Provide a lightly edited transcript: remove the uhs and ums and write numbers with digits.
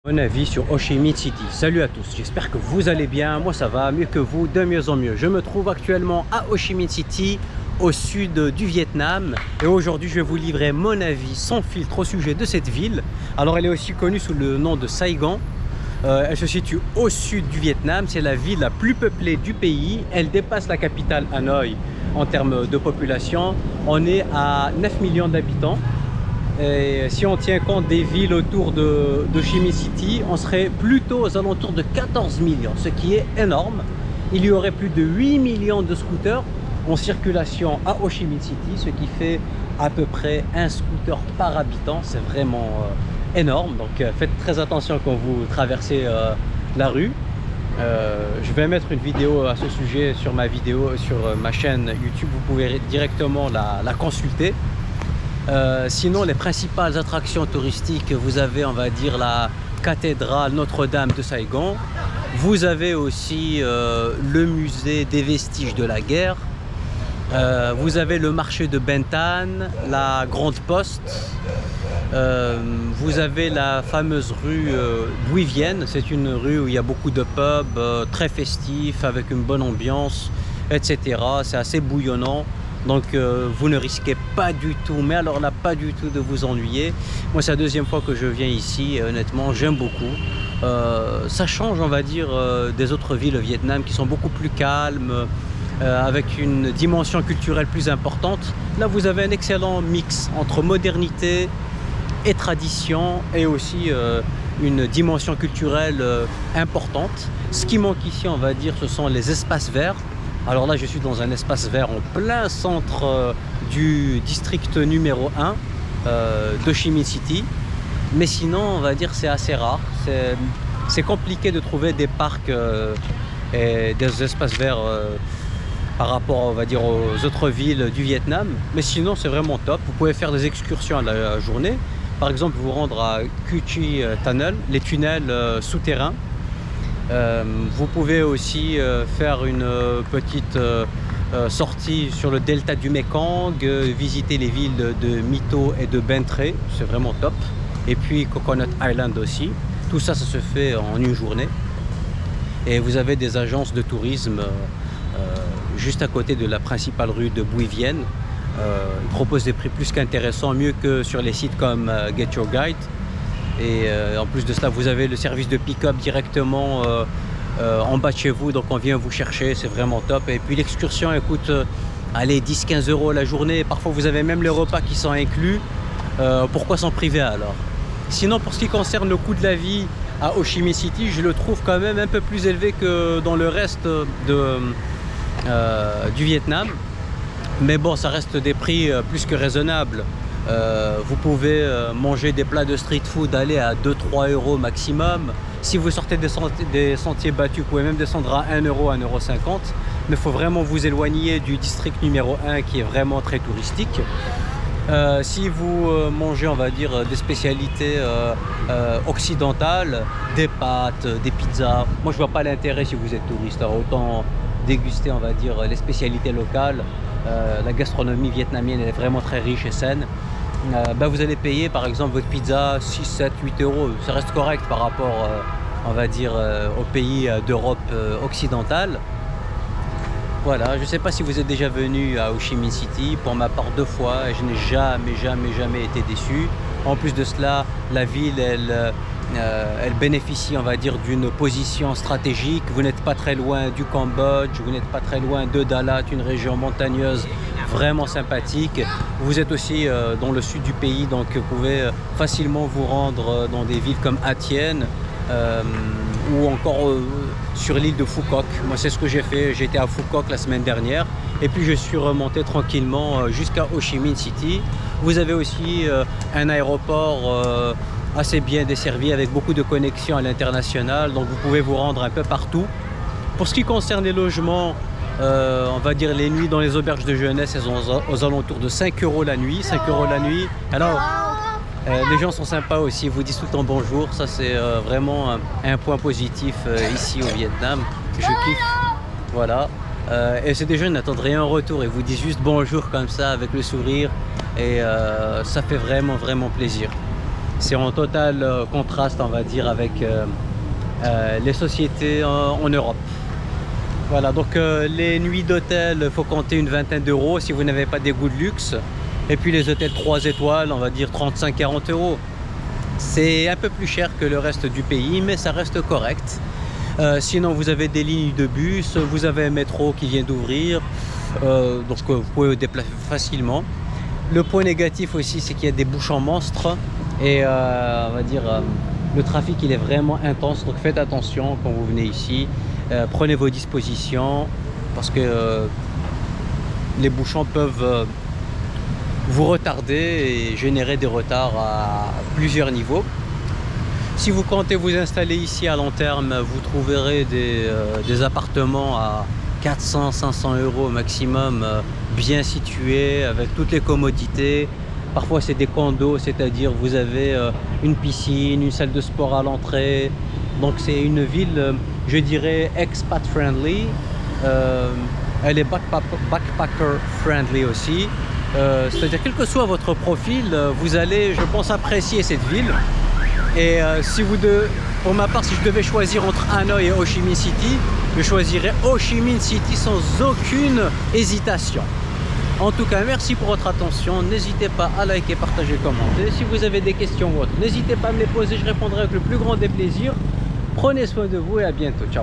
Mon avis sur Ho Chi Minh City. Salut à tous, j'espère que vous allez bien. Moi ça va mieux que vous, de mieux en mieux. Je me trouve actuellement à Ho Chi Minh City, au sud du Vietnam, et aujourd'hui je vais vous livrer mon avis sans filtre au sujet de cette ville. Alors elle est aussi connue sous le nom de Saigon. Elle se situe au sud du Vietnam, c'est la ville la plus peuplée du pays. Elle dépasse la capitale Hanoï en termes de population. On est à 9 millions d'habitants. Et si on tient compte des villes autour de Ho Chi Minh City, on serait plutôt aux alentours de 14 millions, ce qui est énorme. Il y aurait plus de 8 millions de scooters en circulation à Ho Chi Minh City, ce qui fait à peu près un scooter par habitant. C'est vraiment énorme, donc faites très attention quand vous traversez la rue. Je vais mettre une vidéo à ce sujet sur ma chaîne YouTube, vous pouvez directement la consulter. Sinon, les principales attractions touristiques, vous avez, on va dire, la cathédrale Notre-Dame de Saigon. Vous avez aussi le musée des vestiges de la guerre. Vous avez le marché de Ben Thanh, la Grande Poste. Vous avez la fameuse rue Bui Vien. C'est une rue où il y a beaucoup de pubs, très festifs, avec une bonne ambiance, etc. C'est assez bouillonnant. Donc vous ne risquez pas du tout, mais alors là pas du tout, de vous ennuyer. Moi c'est la deuxième fois que je viens ici, honnêtement j'aime beaucoup. Ça change, on va dire, des autres villes au Vietnam qui sont beaucoup plus calmes, avec une dimension culturelle plus importante. Là vous avez un excellent mix entre modernité et tradition, et aussi une dimension culturelle importante. Ce qui manque ici, on va dire, ce sont les espaces verts. Alors là, je suis dans un espace vert en plein centre du district numéro 1 d'Ho Chi Minh City. Mais sinon, on va dire c'est assez rare. C'est compliqué de trouver des parcs et des espaces verts par rapport, on va dire, aux autres villes du Vietnam. Mais sinon, c'est vraiment top. Vous pouvez faire des excursions à la journée. Par exemple, vous rendre à Cu Chi Tunnel, les tunnels souterrains. Vous pouvez aussi faire une petite sortie sur le delta du Mekong, visiter les villes de My Tho et de Ben Tre, c'est vraiment top. Et puis Coconut Island aussi. Tout ça, ça se fait en une journée. Et vous avez des agences de tourisme juste à côté de la principale rue de Bui Vien. Ils proposent des prix plus qu'intéressants, mieux que sur les sites comme Get Your Guide. Et en plus de cela, vous avez le service de pick-up directement en bas de chez vous, donc on vient vous chercher, c'est vraiment top. Et puis l'excursion, elle coûte allez, 10-15 € la journée, parfois vous avez même les repas qui sont inclus. Pourquoi s'en priver alors? Sinon, pour ce qui concerne le coût de la vie à Ho Chi Minh City, je le trouve quand même un peu plus élevé que dans le reste du Vietnam. Mais bon, ça reste des prix plus que raisonnables. Vous pouvez manger des plats de street food aller à 2-3 € maximum. Si vous sortez des sentiers battus, vous pouvez même descendre à 1 €, 1,50 €. Mais il faut vraiment vous éloigner du district numéro 1 qui est vraiment très touristique. Si vous mangez, on va dire, des spécialités occidentales, des pâtes, des pizzas, moi je vois pas l'intérêt si vous êtes touriste. Alors, autant déguster, on va dire, les spécialités locales. La gastronomie vietnamienne elle est vraiment très riche et saine. Vous allez payer par exemple votre pizza 6, 7, 8 €. Ça reste correct par rapport, on va dire, aux pays d'Europe occidentale. Voilà, je ne sais pas si vous êtes déjà venu à Ho Chi Minh City. Pour ma part 2 fois, et je n'ai jamais été déçu. En plus de cela, la ville, elle bénéficie, on va dire, d'une position stratégique. Vous n'êtes pas très loin du Cambodge, vous n'êtes pas très loin de Dalat, une région montagneuse vraiment sympathique. Vous êtes aussi dans le sud du pays, donc vous pouvez facilement vous rendre dans des villes comme Ha Tien ou encore sur l'île de Phu Quoc. Moi, c'est ce que j'ai fait. J'étais à Phu Quoc la semaine dernière et puis je suis remonté tranquillement jusqu'à Ho Chi Minh City. Vous avez aussi un aéroport assez bien desservi avec beaucoup de connexions à l'international, donc vous pouvez vous rendre un peu partout. Pour ce qui concerne les logements, on va dire les nuits dans les auberges de jeunesse, elles sont aux alentours de 5 € la nuit. 5 € la nuit. Alors les gens sont sympas aussi, vous disent tout le temps bonjour. Ça c'est vraiment un point positif ici au Vietnam. Je kiffe. Voilà. Et c'est des gens qui n'attendent rien en retour, ils vous disent juste bonjour comme ça avec le sourire, et ça fait vraiment plaisir. C'est en total contraste, on va dire, avec les sociétés en Europe. Voilà, donc les nuits d'hôtel, il faut compter une vingtaine d'euros si vous n'avez pas des goûts de luxe. Et puis les hôtels 3 étoiles, on va dire 35-40 euros. C'est un peu plus cher que le reste du pays, mais ça reste correct. Sinon, vous avez des lignes de bus, vous avez un métro qui vient d'ouvrir, donc vous pouvez vous déplacer facilement. Le point négatif aussi, c'est qu'il y a des bouchons monstres et on va dire le trafic il est vraiment intense, donc faites attention quand vous venez ici. Prenez vos dispositions parce que les bouchons peuvent vous retarder et générer des retards à plusieurs niveaux. Si vous comptez vous installer ici à long terme, vous trouverez des appartements à 400-500 euros maximum, bien situés, avec toutes les commodités. Parfois c'est des condos, c'est-à-dire vous avez une piscine, une salle de sport à l'entrée. Donc c'est une ville, je dirais, expat friendly. Elle est backpacker friendly aussi. C'est-à-dire quel que soit votre profil, vous allez, je pense, apprécier cette ville. Et pour ma part, si je devais choisir entre Hanoï et Ho Chi Minh City, je choisirais Ho Chi Minh City sans aucune hésitation. En tout cas, merci pour votre attention. N'hésitez pas à liker, partager, commenter. Si vous avez des questions ou autres, n'hésitez pas à me les poser. Je répondrai avec le plus grand des plaisirs. Prenez soin de vous et à bientôt. Ciao.